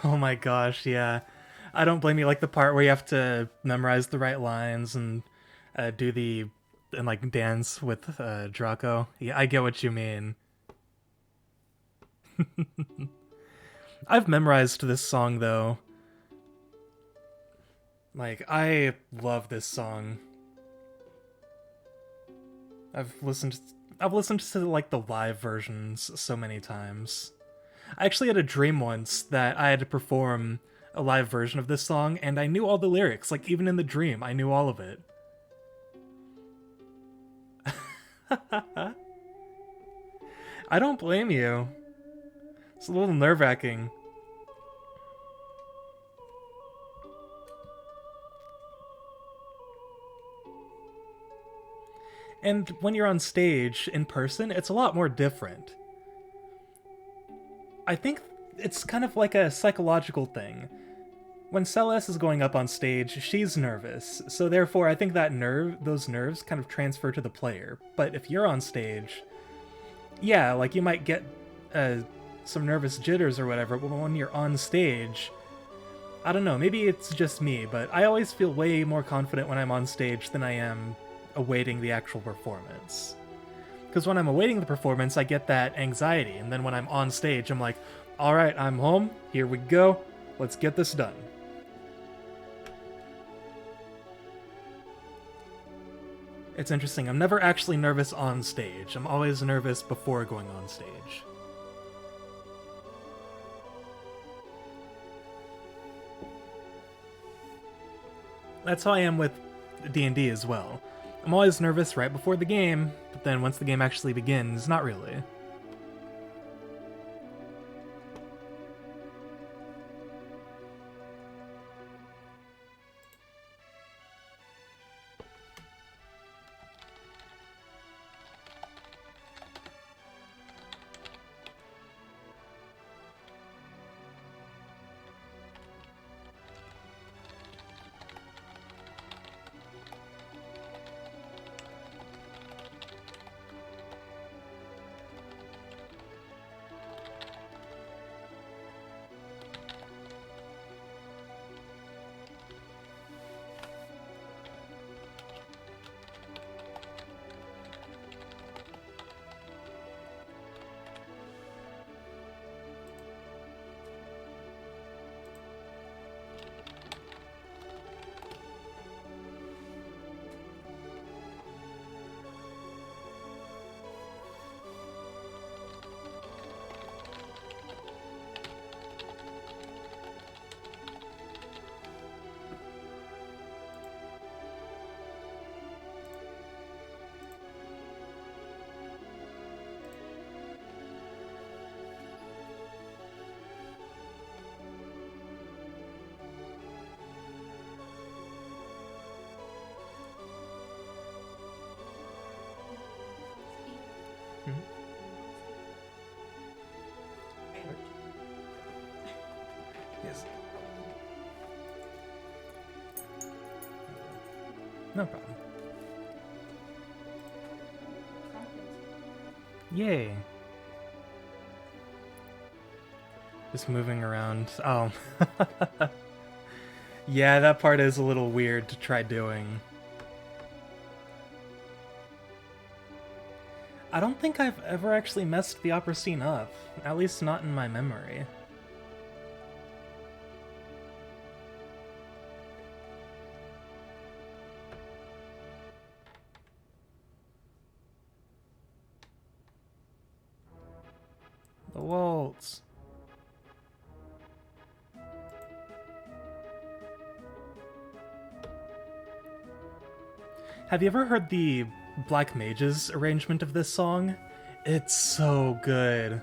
Oh my gosh, yeah. I don't blame you. Like the part where you have to memorize the right lines and do the and like dance with Draco. Yeah, I get what you mean. I've memorized this song though. Like I love this song. I've listened I've listened to like the live versions so many times. I actually had a dream once that I had to perform a live version of this song and I knew all the lyrics. Like even in the dream, I knew all of it. I don't blame you. It's a little nerve-wracking. And when you're on stage in person, it's a lot more different. I think it's kind of like a psychological thing. When Celeste is going up on stage, she's nervous, so therefore I think that those nerves kind of transfer to the player. But if you're on stage, yeah, like you might get some nervous jitters or whatever, but when you're on stage, I don't know, maybe it's just me, but I always feel way more confident when I'm on stage than I am awaiting the actual performance. Because when I'm awaiting the performance, I get that anxiety, and then when I'm on stage, I'm like, alright, I'm home, here we go, let's get this done. It's interesting, I'm never actually nervous on stage, I'm always nervous before going on stage. That's how I am with D&D as well. I'm always nervous right before the game, but then once the game actually begins, not really. Yes. No problem. Yay. Just moving around. Oh. Yeah, that part is a little weird to try doing. I don't think I've ever actually messed the opera scene up, at least not in my memory. The waltz. Have you ever heard the Black Mage's arrangement of this song? It's so good.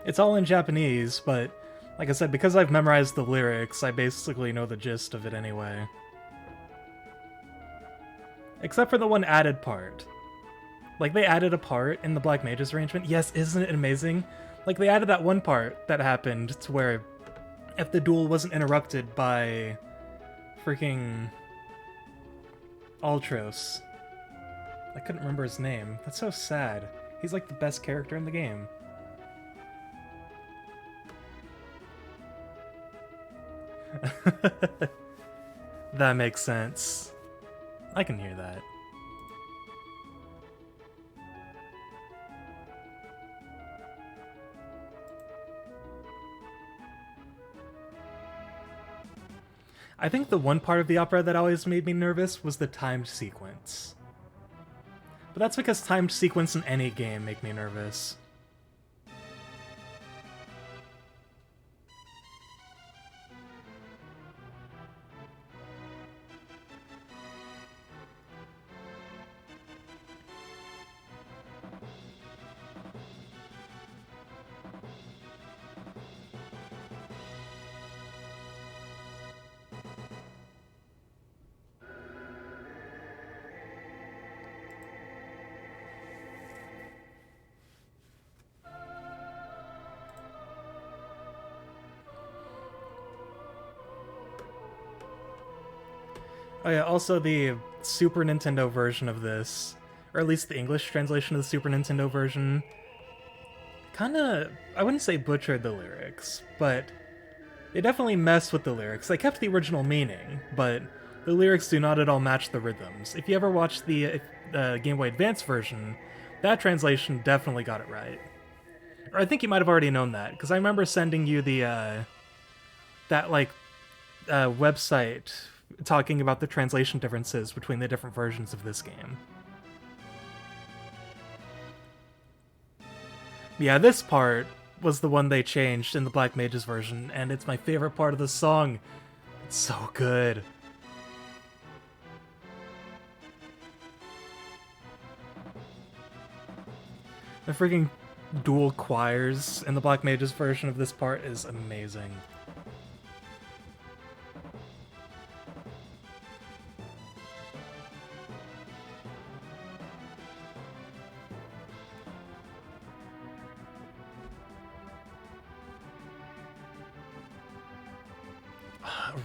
It's all in Japanese, but like I said, because I've memorized the lyrics, I basically know the gist of it anyway. Except for the one added part. Like, they added a part in the Black Mage's arrangement. Yes, isn't it amazing? Like, they added that one part that happened to where if the duel wasn't interrupted by freaking Ultros. I couldn't remember his name. That's so sad. He's like the best character in the game. That makes sense. I can hear that. I think the one part of the opera that always made me nervous was the timed sequence. But that's because timed sequence in any game make me nervous. Oh yeah, also the Super Nintendo version of this, or at least the English translation of the Super Nintendo version, kinda, I wouldn't say butchered the lyrics, but they definitely messed with the lyrics. They kept the original meaning, but the lyrics do not at all match the rhythms. If you ever watched the Game Boy Advance version, that translation definitely got it right. Or I think you might have already known that, because I remember sending you the, website talking about the translation differences between the different versions of this game. Yeah, this part was the one they changed in the Black Mages version, and it's my favorite part of the song. It's so good. The freaking dual choirs in the Black Mages version of this part is amazing.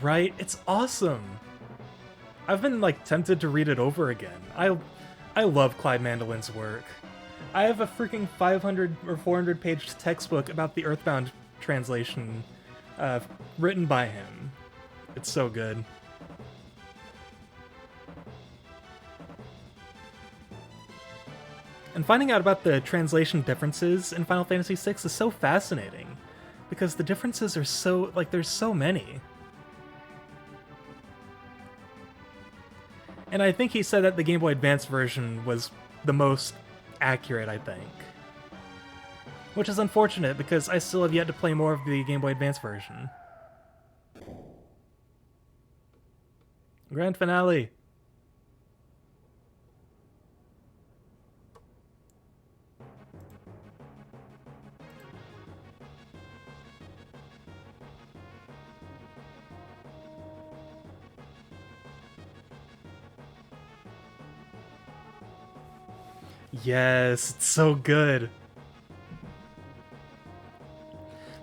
Right? It's awesome. I've been like tempted to read it over again. I love Clyde Mandolin's work. I have a freaking 500 or 400 page textbook about the Earthbound translation written by him. It's so good. And finding out about the translation differences in Final Fantasy VI is so fascinating, because the differences are so, like, there's so many. And I think he said that the Game Boy Advance version was the most accurate, I think. Which is unfortunate, because I still have yet to play more of the Game Boy Advance version. Grand finale! Yes, it's so good.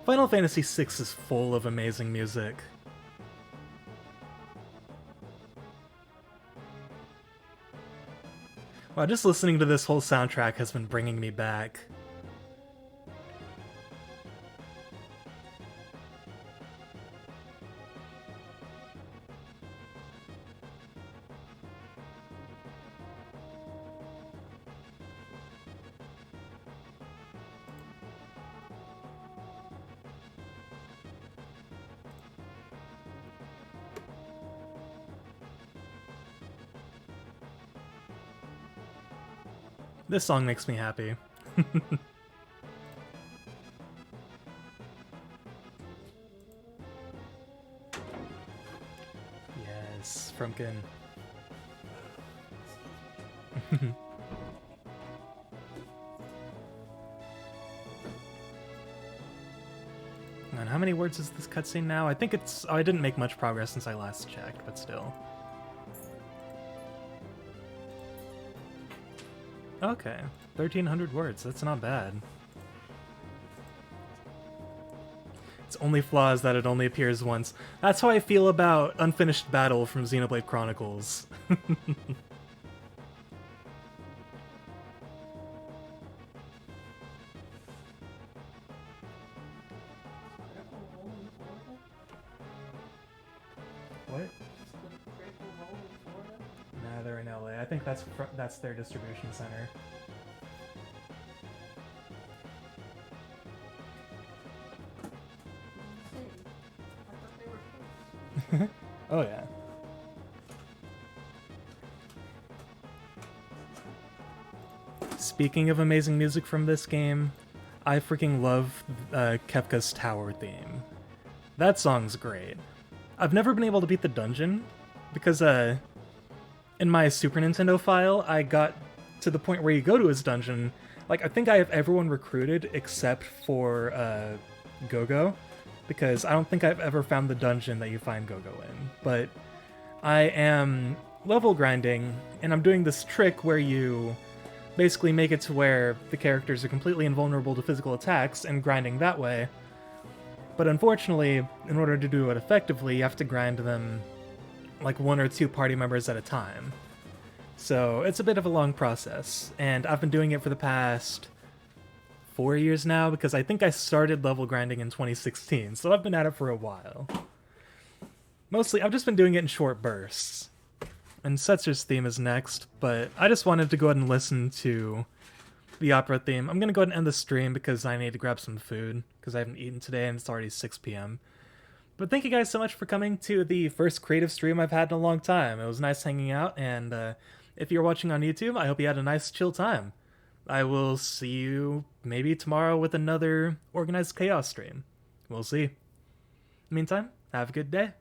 Final Fantasy VI is full of amazing music. Wow, just listening to this whole soundtrack has been bringing me back. This song makes me happy. Yes, Frumpkin. And how many words is this cutscene now? I think it's... Oh, I didn't make much progress since I last checked, but still. Okay, 1,300 words. That's not bad. It's only flaw is that it only appears once. That's how I feel about Unfinished Battle from Xenoblade Chronicles. What? Nah, they're in LA. I think that's their distribution center. Oh yeah. Speaking of amazing music from this game, I freaking love Kefka's Tower theme. That song's great. I've never been able to beat the dungeon because in my Super Nintendo file, I got to the point where you go to his dungeon. Like, I think I have everyone recruited except for Gogo, because I don't think I've ever found the dungeon that you find Gogo in. But I am level grinding, and I'm doing this trick where you basically make it to where the characters are completely invulnerable to physical attacks, and grinding that way. But unfortunately, in order to do it effectively, you have to grind them like 1 or 2 party members at a time. So it's a bit of a long process, and I've been doing it for the past 4 years now, because I think I started level grinding in 2016, so I've been at it for a while. Mostly, I've just been doing it in short bursts. And Setzer's theme is next, but I just wanted to go ahead and listen to the opera theme. I'm going to go ahead and end the stream because I need to grab some food, because I haven't eaten today and it's already 6 p.m. But thank you guys so much for coming to the first creative stream I've had in a long time. It was nice hanging out, and if you're watching on YouTube, I hope you had a nice chill time. I will see you maybe tomorrow with another Organized Chaos stream. We'll see. In the meantime, have a good day.